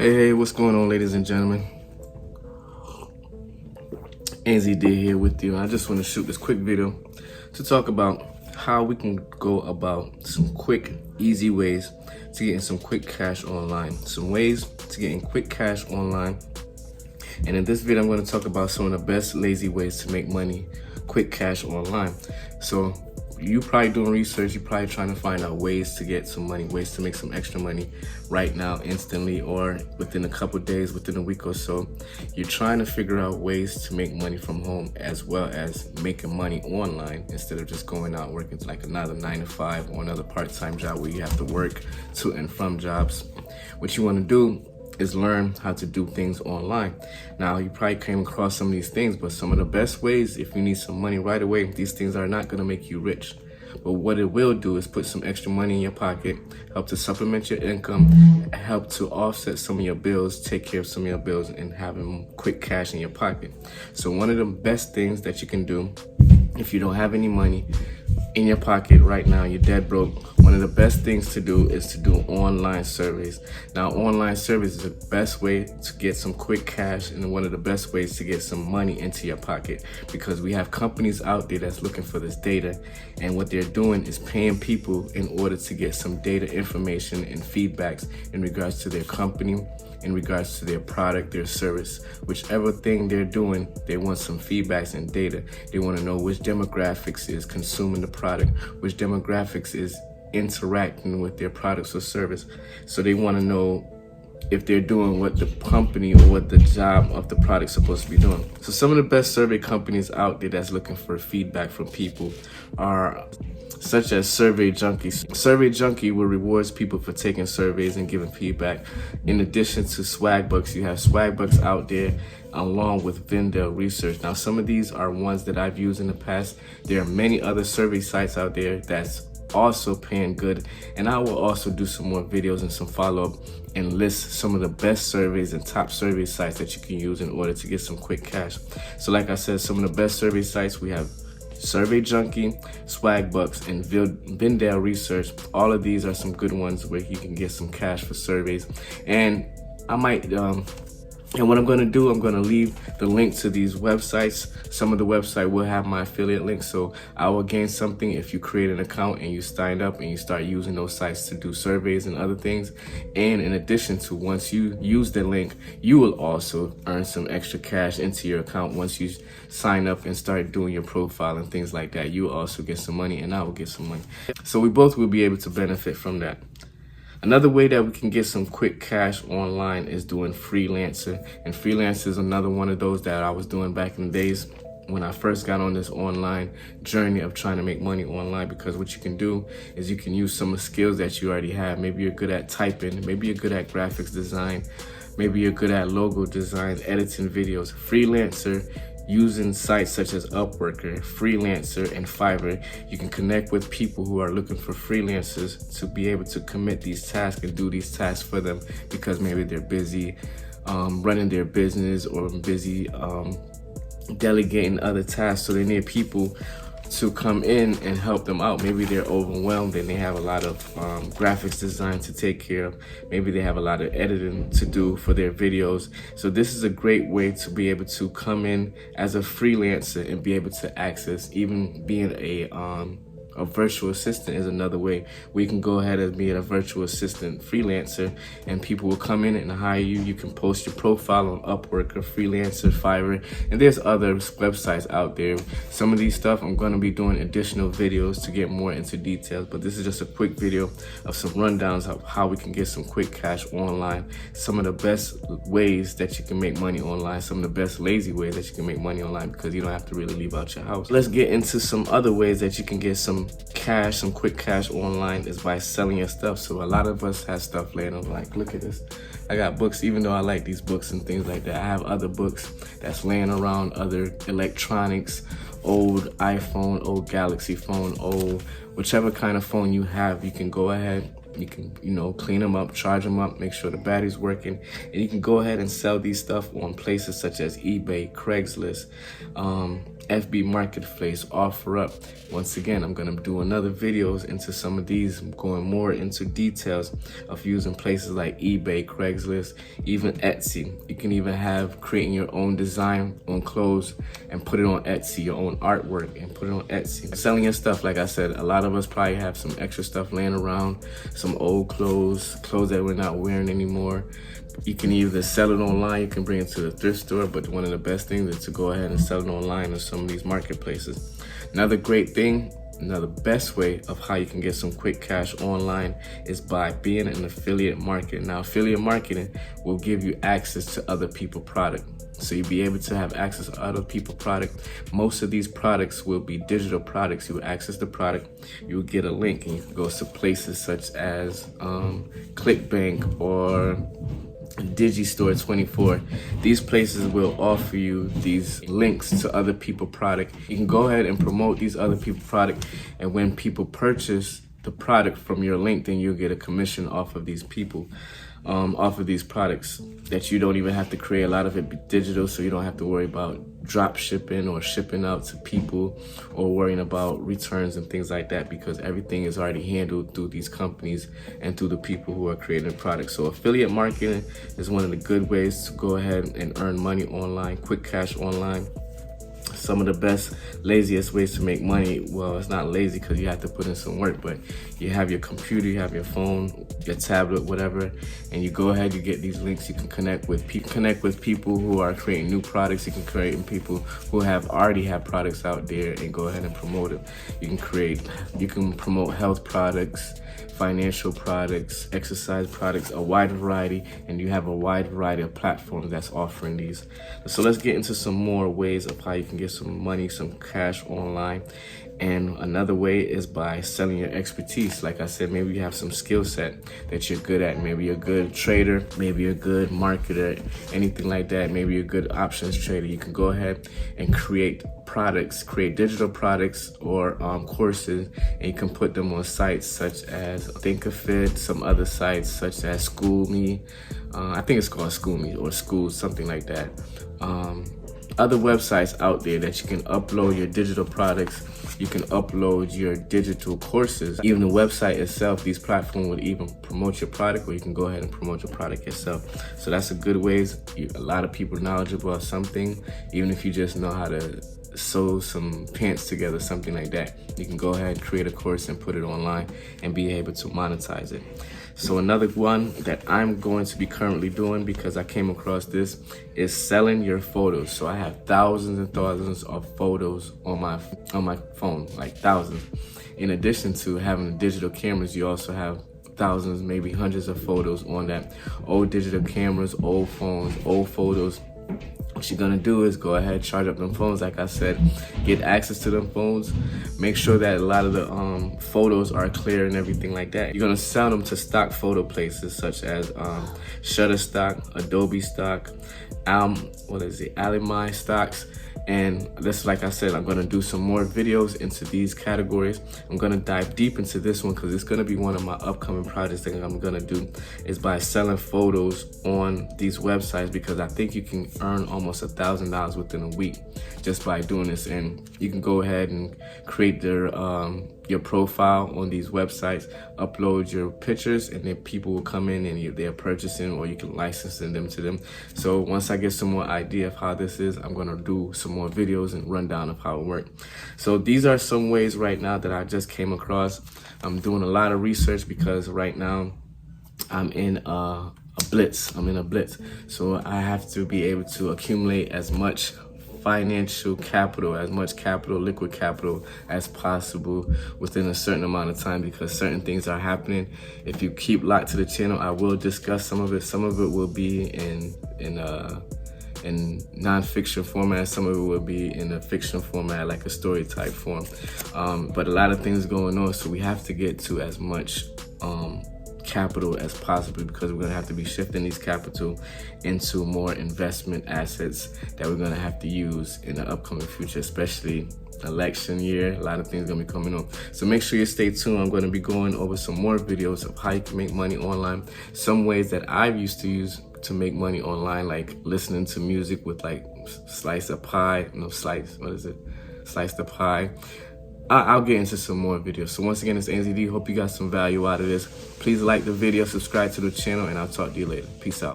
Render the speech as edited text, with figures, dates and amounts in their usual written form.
Hey, what's going on, ladies and gentlemen? NZD here with you. I just want to shoot this quick video to talk about how we can go about some quick, easy ways to getting some quick cash online. Some ways to getting quick cash online. And in this video, I'm going to talk about some of the best lazy ways to make money, quick cash online. So you probably doing research, you're probably trying to find out ways to get some money, ways to make some extra money right now, instantly, or within a couple days, within a week or so. You're trying to figure out ways to make money from home, as well as making money online instead of just going out working like another 9 to 5 or another part-time job where you have to work to and from jobs. What you want to do is learn how to do things online. Now, you probably came across some of these things, but some of the best ways, if you need some money right away, these things are not gonna make you rich. But what it will do is put some extra money in your pocket, help to supplement your income, help to offset some of your bills, take care of some of your bills, and having quick cash in your pocket. So one of the best things that you can do if you don't have any money in your pocket right now, you're dead broke, one of the best things to do is to do online surveys. Now, online surveys is the best way to get some quick cash and one of the best ways to get some money into your pocket, because we have companies out there that's looking for this data, and what they're doing is paying people in order to get some data information and feedbacks in regards to their company, in regards to their product, their service, whichever thing they're doing. They want some feedbacks and data. They want to know which demographics is consuming the product, which demographics is interacting with their products or service. So they want to know if they're doing what the company or what the job of the product is supposed to be doing. So some of the best survey companies out there that's looking for feedback from people are such as Survey Junkies. Survey Junkie will rewards people for taking surveys and giving feedback. In addition to Swagbucks, you have Swagbucks out there along with Vendel Research. Now, some of these are ones that I've used in the past. There are many other survey sites out there that's also paying good, and I will also do some more videos and some follow-up and list some of the best surveys and top survey sites that you can use in order to get some quick cash. So like I said, some of the best survey sites, we have Survey Junkie, Swagbucks, and Vendel Research. All of these are some good ones where you can get some cash for surveys. And I might and what I'm going to do, I'm going to leave the link to these websites. Some of the website will have my affiliate link, so I will gain something if you create an account and you signed up and you start using those sites to do surveys and other things. And in addition to, once you use the link, you will also earn some extra cash into your account. Once you sign up and start doing your profile and things like that, you will also get some money and I will get some money. So we both will be able to benefit from that. Another way that we can get some quick cash online is doing freelancer. And freelancer is another one of those that I was doing back in the days when I first got on this online journey of trying to make money online, because what you can do is you can use some of the skills that you already have. Maybe you're good at typing, maybe you're good at graphics design, maybe you're good at logo design, editing videos. Freelancer, using sites such as Upworker, Freelancer, and Fiverr, you can connect with people who are looking for freelancers to be able to commit these tasks and do these tasks for them, because maybe they're busy running their business or busy delegating other tasks. So they need people to come in and help them out. Maybe they're overwhelmed and they have a lot of graphics design to take care of. Maybe they have a lot of editing to do for their videos. So this is a great way to be able to come in as a freelancer and be able to access, even being a virtual assistant is another way. We can go ahead and be a virtual assistant freelancer, and people will come in and hire you. You can post your profile on Upwork or Freelancer, Fiverr, and there's other websites out there. Some of these stuff I'm going to be doing additional videos to get more into details, but this is just a quick video of some rundowns of how we can get some quick cash online, some of the best ways that you can make money online, some of the best lazy ways that you can make money online because you don't have to really leave out your house. Let's get into some other ways that you can get some cash, some quick cash online, is by selling your stuff. So a lot of us have stuff laying on, like, look at this. I got books, even though I like these books and things like that. I have other books that's laying around, other electronics, old iPhone, old Galaxy phone, old whichever kind of phone you have. You can go ahead You can, clean them up, charge them up, make sure the battery's working, and you can go ahead and sell these stuff on places such as eBay, Craigslist, FB Marketplace, OfferUp. Once again, I'm gonna do another videos into some of these, going more into details of using places like eBay, Craigslist, even Etsy. You can even have creating your own design on clothes and put it on Etsy, your own artwork and put it on Etsy. Selling your stuff, like I said, a lot of us probably have some extra stuff laying around, some old clothes that we're not wearing anymore. You can either sell it online, you can bring it to the thrift store, but one of the best things is to go ahead and sell it online in some of these marketplaces. Another great thing, another best way of how you can get some quick cash online is by being an affiliate marketer. Now, affiliate marketing will give you access to other people's product. So you'll be able to have access to other people's product. Most of these products will be digital products. You will access the product, you will get a link, and you can go to places such as ClickBank or Digistore24. These places will offer you these links to other people's product. You can go ahead and promote these other people's product, and when people purchase the product from your link, then you'll get a commission off of these people, off of these products that you don't even have to create. A lot of it digital, so you don't have to worry about drop shipping or shipping out to people or worrying about returns and things like that, because everything is already handled through these companies and through the people who are creating products. So affiliate marketing is one of the good ways to go ahead and earn money online, quick cash online. Some of the best, laziest ways to make money, well, it's not lazy because you have to put in some work, but you have your computer, you have your phone, your tablet, whatever, and you go ahead, you get these links. You can connect with people who are creating new products. You can create with people who already have products out there and go ahead and promote it. You can promote health products, financial products, exercise products, a wide variety, and you have a wide variety of platforms that's offering these. So let's get into some more ways of how you can get some money, some cash online. And another way is by selling your expertise. Like I said, maybe you have some skill set that you're good at. Maybe you're a good trader, maybe you're a good marketer, anything like that. Maybe you're a good options trader. You can go ahead and create products, create digital products or courses, and you can put them on sites such as Thinkific, some other sites such as SchoolMe. I think it's called SchoolMe or School, something like that. Other websites out there that you can upload your digital products. You can upload your digital courses. Even the website itself, these platforms would even promote your product, or you can go ahead and promote your product yourself. So that's a good ways. A lot of people are knowledgeable about something, even if you just know how to sew some pants together, something like that. You can go ahead, create a course and put it online and be able to monetize it. So another one that I'm going to be currently doing, because I came across this, is selling your photos. So I have thousands and thousands of photos on my phone, like thousands. In addition to having the digital cameras, you also have thousands, maybe hundreds of photos on that. Old digital cameras, old phones, old photos. What you're gonna do is go ahead, charge up them phones, like I said, get access to them phones, make sure that a lot of the photos are clear and everything like that. You're gonna sell them to stock photo places such as Shutterstock, Adobe Stock, Alimai Stocks. And this, like I said, I'm gonna do some more videos into these categories. I'm gonna dive deep into this one because it's gonna be one of my upcoming projects that I'm gonna do, is by selling photos on these websites, because I think you can earn almost $1,000 within a week just by doing this. And you can go ahead and create your profile on these websites, upload your pictures, and then people will come in and they're purchasing, or you can license them to them. So once I get some more idea of how this is, I'm gonna do some more videos and rundown of how it works. So these are some ways right now that I just came across. I'm doing a lot of research because right now I'm in a blitz. So I have to be able to accumulate as much financial capital, as much capital, liquid capital as possible within a certain amount of time, because certain things are happening. If you keep locked to the channel, I will discuss some of it. Some of it will be in non-fiction format, some of it will be in a fiction format, like a story type form. But a lot of things going on, so we have to get to as much capital as possible, because we're gonna have to be shifting these capital into more investment assets that we're gonna have to use in the upcoming future, especially election year. A lot of things gonna be coming up. So make sure you stay tuned. I'm gonna be going over some more videos of how you can make money online. Some ways that I've used to use to make money online, like listening to music with like slice the pie. Slice the pie. I'll get into some more videos. So once again, it's NZD. Hope you got some value out of this. Please like the video, subscribe to the channel, and I'll talk to you later. Peace out.